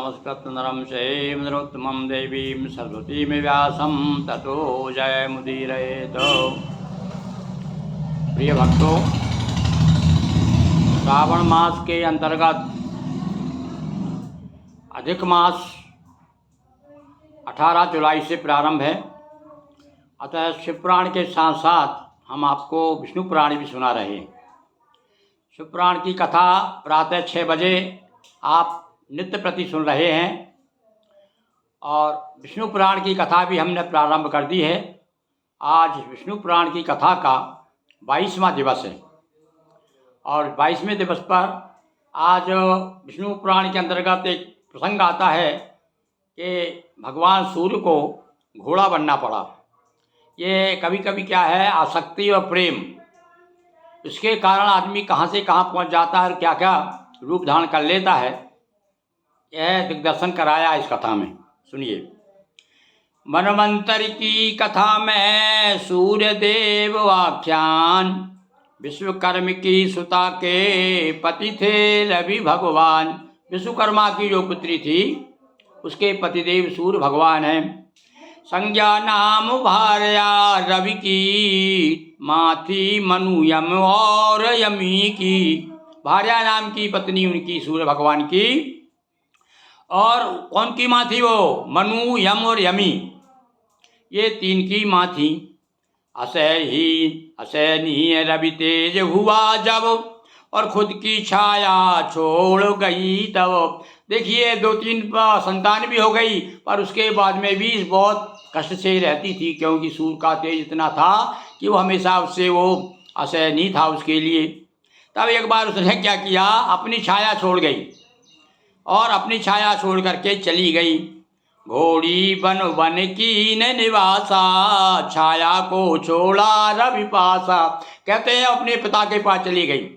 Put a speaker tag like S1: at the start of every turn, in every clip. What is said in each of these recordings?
S1: नमस्कृत्य नरं चैव नरोत्तमं देवीं सरस्वतीं व्यासं ततो जयमुदीरयेत्। प्रिय भक्तों, श्रावण मास के अंतर्गत अधिक मास 18 जुलाई से प्रारंभ है। अतः शिव पुराण के साथ साथ हम आपको विष्णु पुराण भी सुना रहे हैं। शिव पुराण की कथा प्रातः 6 बजे आप नित्य प्रति सुन रहे हैं और विष्णु पुराण की कथा भी हमने प्रारंभ कर दी है। आज विष्णु पुराण की कथा का 22वां दिवस है और 22वें दिवस पर आज विष्णु पुराण के अंतर्गत एक प्रसंग आता है कि भगवान सूर्य को घोड़ा बनना पड़ा। ये कभी कभी क्या है, आसक्ति और प्रेम, इसके कारण आदमी कहाँ से कहाँ पहुँच जाता है और क्या क्या रूप धारण कर लेता है, यह दिग्दर्शन कराया इस कथा में। सुनिए। मनवंतर की कथा में सूर्य देव आख्यान, विश्वकर्म की सुता के पति थे रवि भगवान। विश्वकर्मा की जो पुत्री थी उसके पतिदेव सूर्य भगवान हैं। संज्ञा नाम भार्या रवि की, माँ थी मनु यम और यमी की। भार्या नाम की पत्नी उनकी सूर्य भगवान की। और कौन की माँ थी वो? मनु, यम और यमी, ये 3 की माँ थी। असहनीय रवि तेज हुआ जब, और खुद की छाया छोड़ गई तब। देखिए 2-3 संतान भी हो गई, पर उसके बाद में भी बहुत कष्ट से रहती थी, क्योंकि सूर्य का तेज इतना था कि वो हमेशा उससे वो असहनीय था उसके लिए। तब एक बार उसने क्या किया, अपनी छाया छोड़ गई और अपनी छाया छोड़ करके चली गई। घोड़ी बन बन की न निवासा, छाया को छोड़ा रवि पासा। कहते हैं अपने पिता के पास चली गई।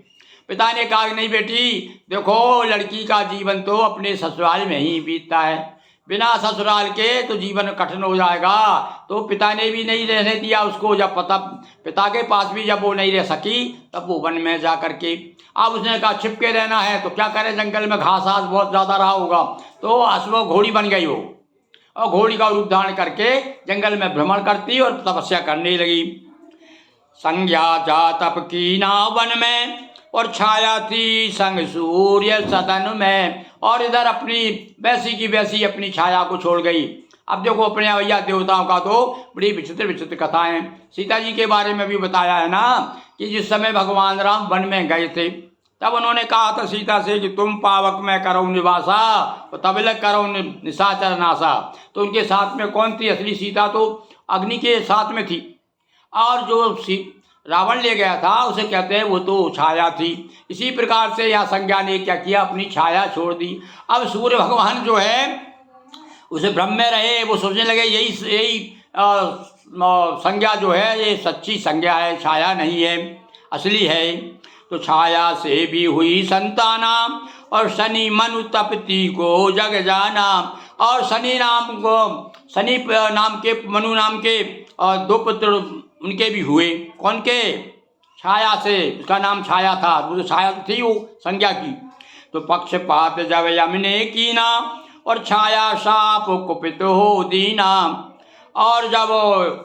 S1: पिता ने कहा नहीं बेटी, देखो लड़की का जीवन तो अपने ससुराल में ही बीतता है, बिना ससुराल के तो जीवन कठिन हो जाएगा। तो पिता ने भी नहीं रहने दिया उसको। जब पिता के पास भी जब वो नहीं रह सकी तब वो वन में जा करके, अब उसने कहा छिप के रहना है तो क्या करे, जंगल में घास आस बहुत ज़्यादा रहा होगा, तो वो घोड़ी बन गई वो, और घोड़ी का रूप धारण करके जंगल में भ्रमण करती और तपस्या करने लगी। संज्ञा जा तप की ना वन में, और छाया थी संग सूर्य सदन में। और इधर अपनी वैसी की वैसी अपनी छाया को छोड़ गई। अब देखो अपने भैया देवताओं का तो बड़ी विचित्र विचित्र कथाएं। सीता जी के बारे में भी बताया है ना कि जिस समय भगवान राम वन में गए थे तब उन्होंने कहा था सीता से कि तुम पावक में करो निवासा, तो तबलक करो निशाचर नासा। तो उनके साथ में कौन थी? असली सीता तो अग्नि के साथ में थी, और जो रावण ले गया था उसे कहते हैं वो तो छाया थी। इसी प्रकार से यहाँ संज्ञा ने क्या किया, अपनी छाया छोड़ दी। अब सूर्य भगवान जो है उसे भ्रम में रहे, वो सोचने लगे यही संज्ञा जो है ये सच्ची संज्ञा है, छाया नहीं है, असली है। तो छाया से भी हुई संताना, और शनि मनु तपति को जग जाना। और शनि नाम के मनु नाम के 2 पुत्र उनके भी हुए। कौन के? छाया से, उसका नाम छाया था, वो तो छाया थी वो संज्ञा की। तो पक्षपात जब यम ने कीना, और छाया साप कुपित हो दीना। और जब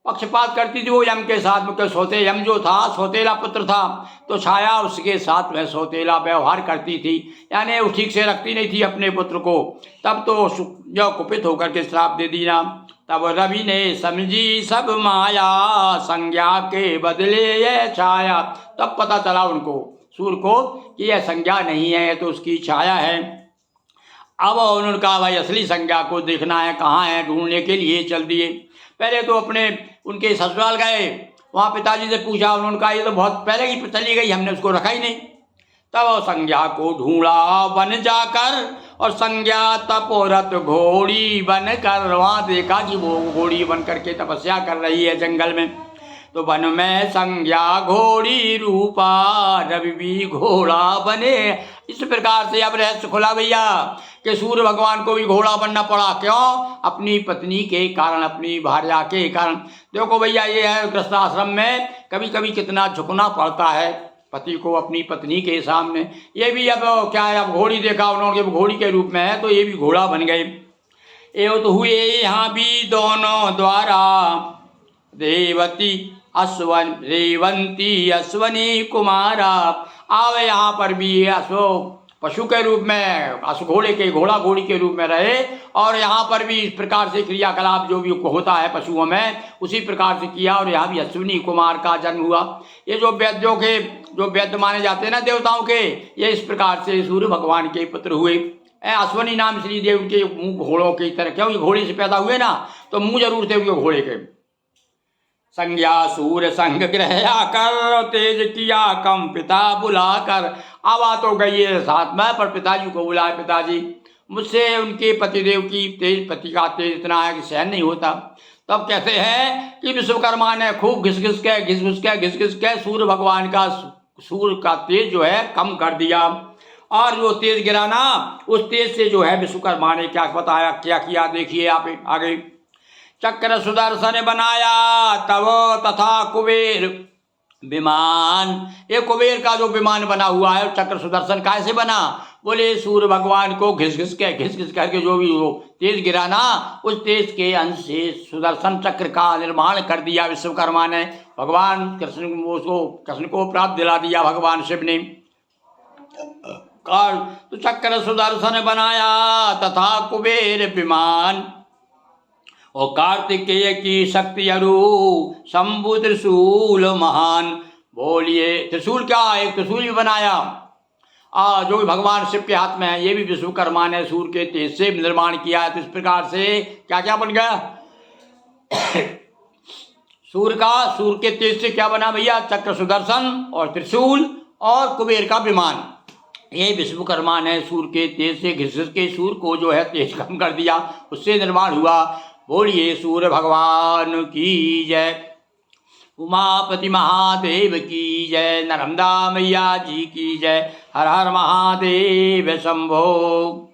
S1: पक्षपात करती थी वो यम के साथ में, यम जो था सौतेला पुत्र था, तो छाया उसके साथ में सौतेला व्यवहार करती थी, यानी वो ठीक से रखती नहीं थी अपने पुत्र को। तब तो जो कुपित होकर के श्राप दे दिया। तब रवि ने समझी सब माया, संज्ञा के बदले ये छाया। तब पता चला उनको, सूर्य को, कि यह संज्ञा नहीं है, तो उसकी छाया है। अब उन्होंने कहा भाई असली संज्ञा को देखना है, कहाँ है, ढूंढने के लिए चल दिए। पहले तो अपने उनके ससुराल गए, वहाँ पिताजी से पूछा, उन्होंने कहा ये तो बहुत पहले ही चली गई, हमने उसको रखा ही नहीं। तब संज्ञा को ढूंढा बन जाकर, और संज्ञा तपोरत घोड़ी बन कर। वहाँ देखा कि वो घोड़ी बन करके तपस्या कर रही है जंगल में। तो वन में संज्ञा घोड़ी रूपा, रवि भी घोड़ा बने। इस प्रकार से अब रहस्य खुला भैया कि सूर्य भगवान को भी घोड़ा बनना पड़ा। क्यों? अपनी पत्नी के कारण, अपनी भार्या के कारण। देखो भैया ये है गृहस्थ आश्रम में कभी कभी कितना झुकना पड़ता है। पति को अपनी पत्नी के सामने। ये भी अब क्या है, अब घोड़ी देखा उन्होंने, घोड़ी के रूप में है तो ये भी घोड़ा बन गए। एवं तो हुए यहाँ भी दोनों द्वारा, रेवती अश्वन रेवंती अश्वनी कुमारा। आवे यहाँ पर भी अश्व पशु के रूप में, अश्व घोड़ा घोड़ी के रूप में रहे, और यहाँ पर भी इस प्रकार से क्रियाकलाप जो भी होता है पशुओं में उसी प्रकार से किया, और यहाँ भी अश्विनी कुमार का जन्म हुआ। ये जो वैद्यों के जो वैद्य माने जाते हैं ना देवताओं के, ये इस प्रकार से सूर्य भगवान के पुत्र हुए। अश्वनी नाम इसलिए देव के मुंह घोड़ों की तरह, क्योंकि घोड़े से पैदा हुए ना तो मुंह जरूर थे उनके घोड़े के। संज्ञा सूर्य संग ग्रह आकर, तेज किया कम पिता बुलाकर। आवा तो गई है साथ में, पर पिताजी को बुलाए, पिताजी मुझसे उनके पतिदेव की पति का तेज इतना है कि सहन नहीं होता। तब कहते हैं कि विश्वकर्मा ने खूब घिस घिस के सूर्य भगवान का सूर्य का तेज जो है कम कर दिया, और जो तेज गिरा ना उस तेज से जो है विश्वकर्मा ने क्या बताया, क्या किया, देखिए आप आगे। चक्र सुदर्शन बनाया तब तथा कुबेर विमान। ये कुबेर का जो विमान बना हुआ है चक्र सुदर्शन कैसे बना, बोले सूर्य भगवान को घिस घिस करके जो भी वो तेज गिरा ना उस तेज के अंश से सुदर्शन चक्र का निर्माण कर दिया विश्वकर्मा ने। भगवान कृष्ण को प्राप्त दिला दिया भगवान शिव ने। काल तो चक्र सुदर्शन बनाया तथा कुबेर विमान, और कार्तिकेय की शक्ति अरु शंभु त्रिशूल महान। बोलिए त्रिशूल क्या, एक त्रिशूल भी बनाया जो भी भगवान शिव के हाथ में है। ये भी विश्वकर्मा ने सूर्य के तेज से निर्माण किया है। तो इस प्रकार से क्या क्या बन गया सूर्य के तेज से क्या बना भैया, चक्र सुदर्शन और त्रिशूल और कुबेर का विमान। ये विश्वकर्मा ने सूर्य के तेज से घिस के सूर्य को जो है तेज कम कर दिया, उससे निर्माण हुआ। बोलिए सूर्य भगवान की जय, उमापति महादेव की जय, नर्मदा मैया जी की जय। हर हर महादेव शंभो।